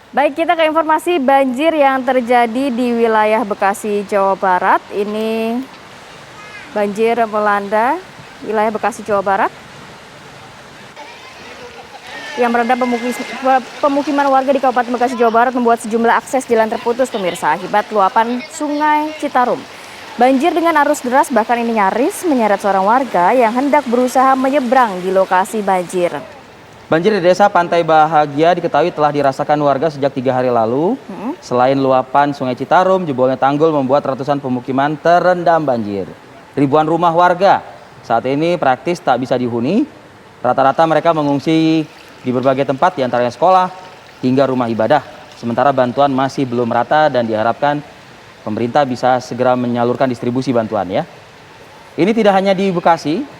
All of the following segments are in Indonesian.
Baik, kita ke informasi banjir yang terjadi di wilayah Bekasi, Jawa Barat. Ini banjir melanda wilayah Bekasi, Jawa Barat yang merendam pemukiman warga di Kabupaten Bekasi, Jawa Barat, membuat sejumlah akses jalan terputus pemirsa akibat luapan Sungai Citarum. Banjir dengan arus deras bahkan ini nyaris menyeret seorang warga yang hendak berusaha menyeberang di lokasi banjir. Banjir di desa Pantai Bahagia diketahui telah dirasakan warga sejak 3 hari lalu. Selain luapan Sungai Citarum, jebolnya tanggul membuat ratusan pemukiman terendam banjir. Ribuan rumah warga saat ini praktis tak bisa dihuni. Rata-rata mereka mengungsi di berbagai tempat, diantaranya sekolah hingga rumah ibadah. Sementara bantuan masih belum rata dan diharapkan pemerintah bisa segera menyalurkan distribusi bantuan ya. Ini tidak hanya di Bekasi.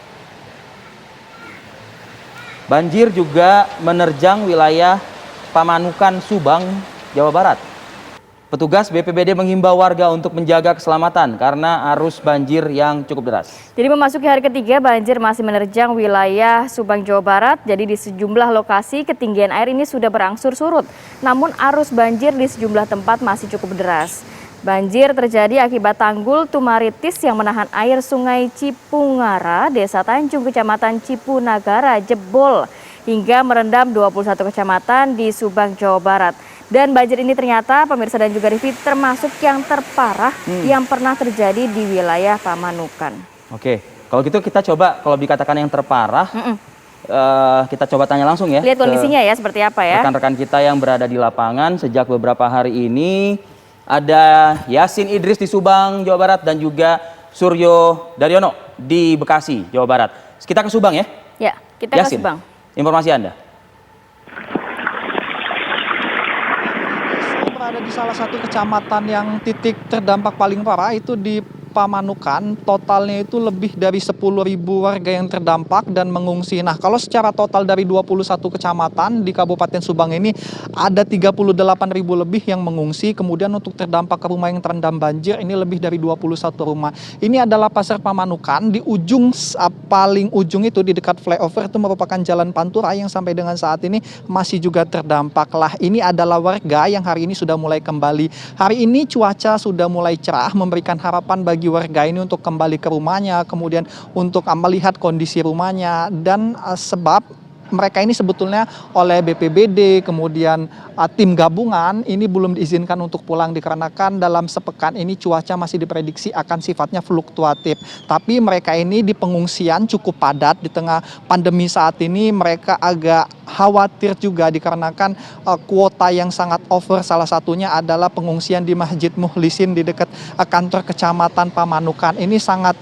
Banjir juga menerjang wilayah Pamanukan, Subang, Jawa Barat. Petugas BPBD menghimbau warga untuk menjaga keselamatan karena arus banjir yang cukup deras. Jadi memasuki hari ketiga banjir masih menerjang wilayah Subang, Jawa Barat. Jadi di sejumlah lokasi ketinggian air ini sudah berangsur surut. Namun arus banjir di sejumlah tempat masih cukup deras. Banjir terjadi akibat tanggul Tumaritis yang menahan air Sungai Cipungara, Desa Tanjung, Kecamatan Cipunagara jebol hingga merendam 21 kecamatan di Subang, Jawa Barat. Dan banjir ini ternyata pemirsa dan juga Rivi termasuk yang terparah yang pernah terjadi di wilayah Pamanukan. Oke, kalau gitu kita coba, kalau dikatakan yang terparah, kita coba tanya langsung ya. Lihat kondisinya ya seperti apa ya. Rekan-rekan kita yang berada di lapangan sejak beberapa hari ini. Ada Yasin Idris di Subang, Jawa Barat, dan juga Suryo Daryono di Bekasi, Jawa Barat. Kita ke Subang ya? Ya, kita Yasin, ke Subang. Informasi Anda. Saya berada di salah satu kecamatan yang titik terdampak paling parah, itu di Pamanukan. Totalnya itu lebih dari 10.000 warga yang terdampak dan mengungsi. Nah, kalau secara total dari 21 kecamatan di Kabupaten Subang ini ada 38.000 lebih yang mengungsi. Kemudian untuk terdampak ke rumah yang terendam banjir ini lebih dari 21 rumah. Ini adalah Pasar Pamanukan. Di ujung paling ujung itu di dekat flyover itu merupakan Jalan Pantura yang sampai dengan saat ini masih juga terdampak. Lah, ini adalah warga yang hari ini sudah mulai kembali. Hari ini cuaca sudah mulai cerah, memberikan harapan bagi warga ini untuk kembali ke rumahnya, kemudian untuk melihat kondisi rumahnya, dan sebab mereka ini sebetulnya oleh BPBD, kemudian tim gabungan ini belum diizinkan untuk pulang dikarenakan dalam sepekan ini cuaca masih diprediksi akan sifatnya fluktuatif. Tapi mereka ini di pengungsian cukup padat di tengah pandemi saat ini. Mereka agak khawatir juga dikarenakan kuota yang sangat over. Salah satunya adalah pengungsian di Masjid Mukhlisin di dekat kantor Kecamatan Pamanukan. Ini sangat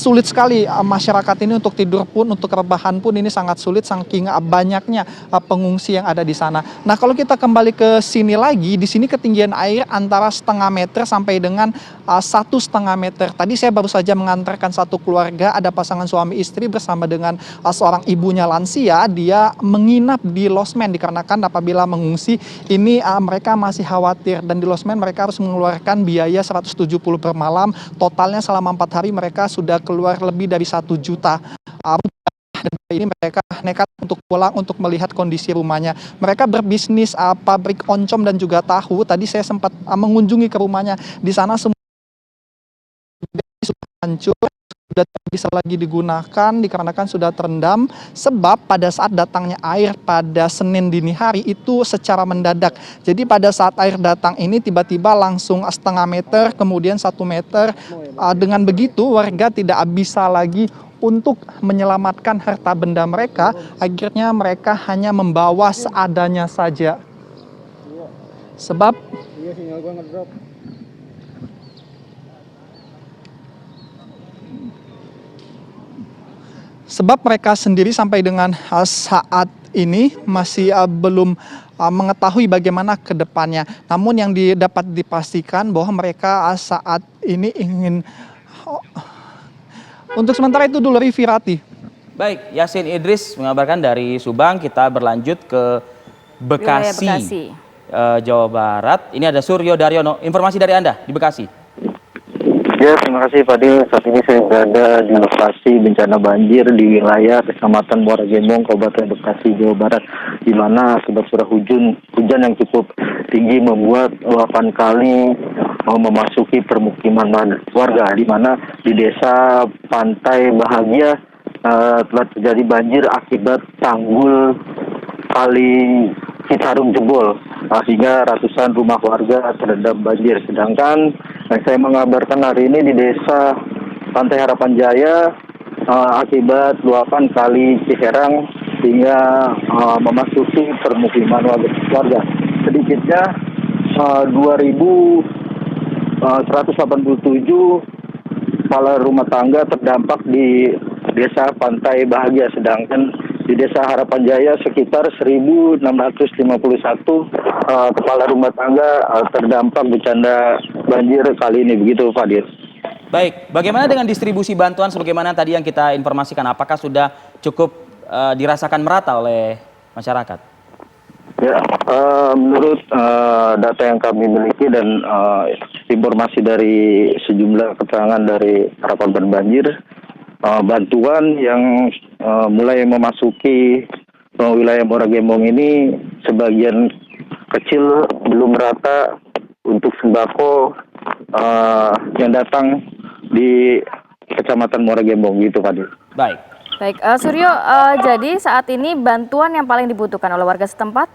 sulit sekali masyarakat ini untuk tidur pun, untuk rebahan pun ini sangat sulit saking banyaknya pengungsi yang ada di sana. Nah, kalau kita kembali ke sini lagi, di sini ketinggian air antara setengah meter sampai dengan 1,5 meter. Tadi saya baru saja mengantarkan satu keluarga, ada pasangan suami istri bersama dengan seorang ibunya lansia. Dia menginap di losmen dikarenakan apabila mengungsi ini mereka masih khawatir, dan di losmen mereka harus mengeluarkan biaya 170 per malam. Totalnya selama 4 hari mereka sudah keluar lebih dari 1 juta rupiah. Dan ini mereka nekat untuk pulang untuk melihat kondisi rumahnya. Mereka berbisnis pabrik oncom dan juga tahu. Tadi saya sempat mengunjungi ke rumahnya. Di sana semua sudah hancur, sudah tidak bisa lagi digunakan dikarenakan sudah terendam, sebab pada saat datangnya air pada Senin dini hari itu secara mendadak. Jadi pada saat air datang ini tiba-tiba langsung setengah meter, kemudian 1 meter. Dengan begitu warga tidak bisa lagi untuk menyelamatkan harta benda mereka. Akhirnya mereka hanya membawa seadanya saja. Sebab mereka sendiri sampai dengan saat ini masih belum mengetahui bagaimana ke depannya. Namun yang dapat dipastikan bahwa mereka saat ini ingin untuk sementara itu dulu Rivi, Rati. Baik, Yasin Idris mengabarkan dari Subang. Kita berlanjut ke Bekasi, Jawa Barat. Ini ada Suryo Daryono. Informasi dari Anda di Bekasi. Ya, terima kasih Fadil. Saat ini saya berada di lokasi bencana banjir di wilayah Kecamatan Muara Gembong, Kabupaten Bekasi, Jawa Barat, di mana akibat curah hujan yang cukup tinggi membuat luapan kali memasuki permukiman warga, di mana di desa Pantai Bahagia telah terjadi banjir akibat tanggul kali Citarum jebol, sehingga ratusan rumah warga terendam banjir. Sedangkan yang saya mengabarkan hari ini di desa Pantai Harapan Jaya, akibat luapan kali Ciherang hingga memasuki permukiman warga. Sedikitnya 2.187 kepala rumah tangga terdampak di desa Pantai Bahagia, sedangkan di desa Harapan Jaya sekitar 1.651 kepala rumah tangga terdampak bencana banjir kali ini. Begitu, Fadil. Baik, bagaimana dengan distribusi bantuan sebagaimana tadi yang kita informasikan? Apakah sudah cukup dirasakan merata oleh masyarakat? Ya, menurut data yang kami miliki dan informasi dari sejumlah keterangan dari para korban banjir, bantuan yang mulai memasuki wilayah Muara Gembong ini sebagian kecil belum merata untuk sembako yang datang di Kecamatan Muara Gembong, gitu, Fadil. Baik. Baik, Suryo, jadi saat ini bantuan yang paling dibutuhkan oleh warga setempat?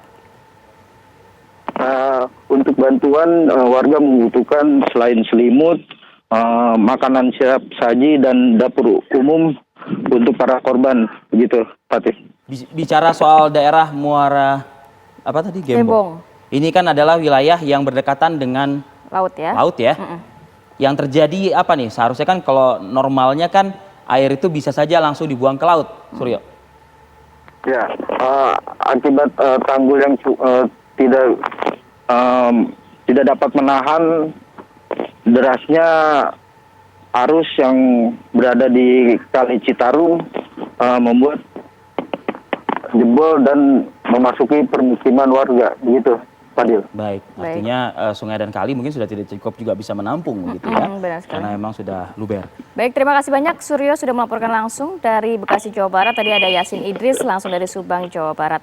Untuk bantuan warga membutuhkan selain selimut, makanan siap saji dan dapur umum untuk para korban, begitu, Fatih. Bicara soal daerah Muara apa tadi Gembong. Ini kan adalah wilayah yang berdekatan dengan Laut ya? laut ya. Yang terjadi apa nih? Seharusnya kan kalau normalnya kan air itu bisa saja langsung dibuang ke laut, Suryo. Ya, akibat tanggul yang tidak dapat menahan derasnya arus yang berada di Kali Citarum, membuat jebol dan memasuki permukiman warga, begitu, Fadil. Baik, artinya sungai dan kali mungkin sudah tidak cukup juga bisa menampung gitu ya, benar sekali. karena memang sudah luber. Baik, terima kasih banyak Suryo sudah melaporkan langsung dari Bekasi, Jawa Barat. Tadi ada Yasin Idris langsung dari Subang, Jawa Barat.